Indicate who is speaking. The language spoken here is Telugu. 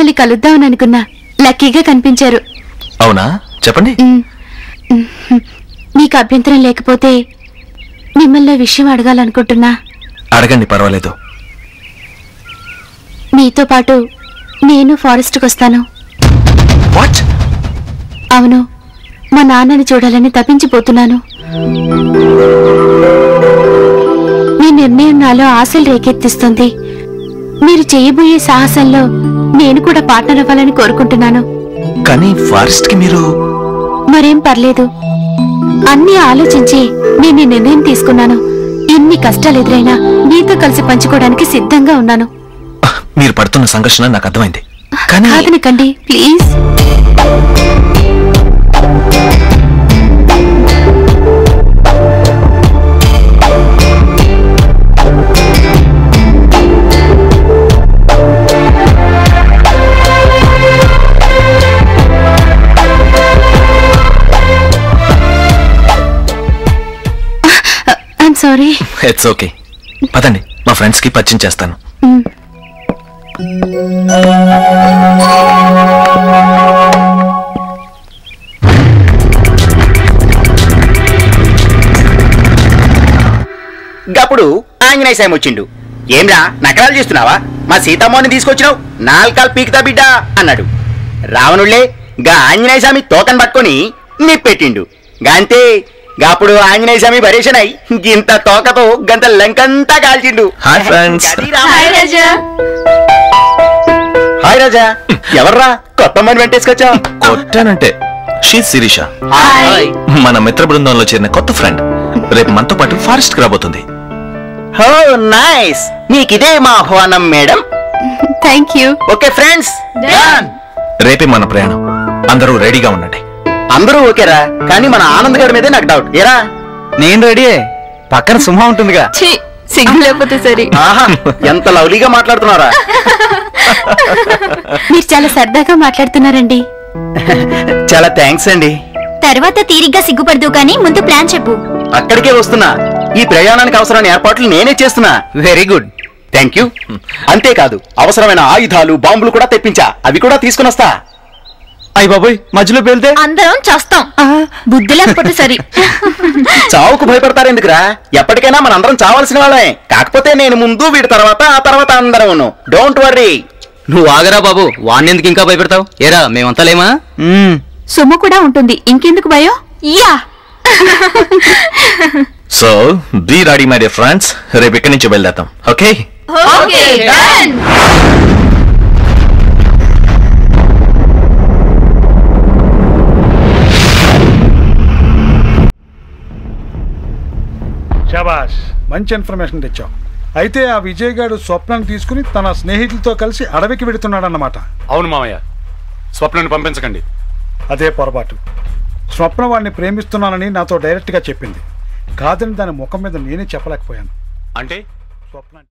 Speaker 1: మిమ్మల్ని కలుద్దామని అనుకున్నా. లక్కీగా కనిపించారు.
Speaker 2: అవునా? చెప్పండి.
Speaker 1: మీకు అభ్యంతరం లేకపోతే మిమ్మల్ని విషయం అడగాలనుకుంటున్నా.
Speaker 2: అడగండి, పర్వాలేదు.
Speaker 1: మీతో పాటు నేను ఫారెస్ట్కి వస్తాను.
Speaker 2: వాట్?
Speaker 1: అవును, మా నాన్నని చూడాలని తప్పించిపోతున్నాను. మీ నిర్ణయం నాలో ఆశలు రేకెత్తిస్తుంది. మీరు చేయబోయే సాహసంలో నేను కూడా పార్ట్నర్ అవ్వాలని కోరుకుంటున్నాను.
Speaker 2: కానీ ఫారెస్ట్ కి మీరు...
Speaker 1: మరేం పర్లేదు, అన్నీ ఆలోచించి నేను ఈ నిర్ణయం తీసుకున్నాను. ఎన్ని కష్టాలు ఎదురైనా మీతో కలిసి పంచుకోవడానికి సిద్ధంగా ఉన్నాను.
Speaker 2: మీరు పడుతున్న సంఘర్షణ నాకు అర్థమైంది, కానీ...
Speaker 1: కాదనకండి ప్లీజ్. సారీ.
Speaker 2: It's okay. పదండి, మా ఫ్రెండ్స్ కి పరిచయం చేస్తాను.
Speaker 3: గప్పుడు ఆంజనేయ స్వామి వచ్చిండు. ఏంరా నకరాలు చేస్తున్నావా? మా సీతమ్మని తీసుకొచ్చినావు, నాల్కాలు పీకుతా బిడ్డ అన్నాడు. రావణుళ్ళే గా ఆంజనేయ స్వామి తోకను పట్టుకొని నిప్పెట్టిండు. గాంతే గాప్పుడు ఆంజనేయ స్వామి పరేషనై గింత తోకతో గంత లంకంతా కాల్చిండు.
Speaker 2: Hi friends.
Speaker 3: హాయ్ రాజా. ఎవర్రా కొత్త అమ్మని వెంటేసుకొచ్చా?
Speaker 2: కొట్టానంటే షీ శిరీష, మన మిత్ర బృందంలో చేరిన కొత్త ఫ్రెండ్. రేపు మనతో పాటు ఫారెస్ట్ కి రాబోతుంది.
Speaker 3: హో నైస్. మీకిదే మా ఆహ్వానం madam.
Speaker 1: Thank you.
Speaker 3: Okay friends,
Speaker 2: రేపే మన ప్రయాణం. అందరూ రెడీగా ఉండండి.
Speaker 3: అందరూ ఓకేరా, కానీ మన ఆనంద్ గారి మీదే నాకు డౌట్. ఏరా?
Speaker 4: నేను రెడీ. పక్కన సింహ ఉంటుందిగా.
Speaker 1: సిగ్గు లేకపోతే సరే.
Speaker 3: ఆహా, ఎంత లవ్లీగా మాట్లాడుతున్నారా?
Speaker 1: మీరు చాలా సరదాగా మాట్లాడుతున్నారండి.
Speaker 3: చాలా థ్యాంక్స్ అండి.
Speaker 1: తర్వాత తీరిగ్గా సిగ్గుపడదు కానీ ముందు ప్లాన్ చెప్పు.
Speaker 3: అక్కడికే వస్తున్నా. ఈ ప్రయాణానికి అవసరమైన ఏర్పాట్లు నేనే చేస్తున్నా.
Speaker 4: Very good.
Speaker 3: Thank you. అంతేకాదు, అవసరమైన ఆయుధాలు, బాంబులు కూడా తెప్పించా. అవి కూడా తీసుకుని వస్తా.
Speaker 4: అయ్య బాబోయ్, మధ్యలో పేలితే
Speaker 1: అందరం చేస్తాం. బుద్ధి లేకపోతే సరే.
Speaker 3: చావుకు భయపడతారెందుకురా? ఎప్పటికైనా మనందరం చావాల్సిన వాళ్ళమే. కాకపోతే నేను ముందు, వీడి తర్వాత, ఆ తర్వాత అందరం. Don't worry.
Speaker 4: నువ్వు ఆగరా బాబు, వాణ్ణెందుకు ఇంకా భయపెడతావు? ఏరా మేమంతా లేమా?
Speaker 1: సొమ్ము కూడా ఉంటుంది, ఇంకెందుకు భయం? Yeah.
Speaker 2: So be ready my dear friends. రేపు ఇక్కడి నుంచి బయలుదేరతాం. ఓకే?
Speaker 5: శాబాష్, మంచి ఇన్ఫర్మేషన్ తెచ్చావు. అయితే ఆ విజయ్ గారు స్వప్నాన్ని తీసుకుని తన స్నేహితులతో కలిసి అడవికి వెడుతున్నాడన్నమాట.
Speaker 6: అవును మామయ్య, స్వప్నాన్ని పంపించకండి.
Speaker 5: అదే పొరపాటు. స్వప్న వాడిని ప్రేమిస్తున్నానని నాతో డైరెక్ట్గా చెప్పింది. కాదని దాని ముఖం మీద నేనే చెప్పలేకపోయాను.
Speaker 6: అంటే
Speaker 5: స్వప్న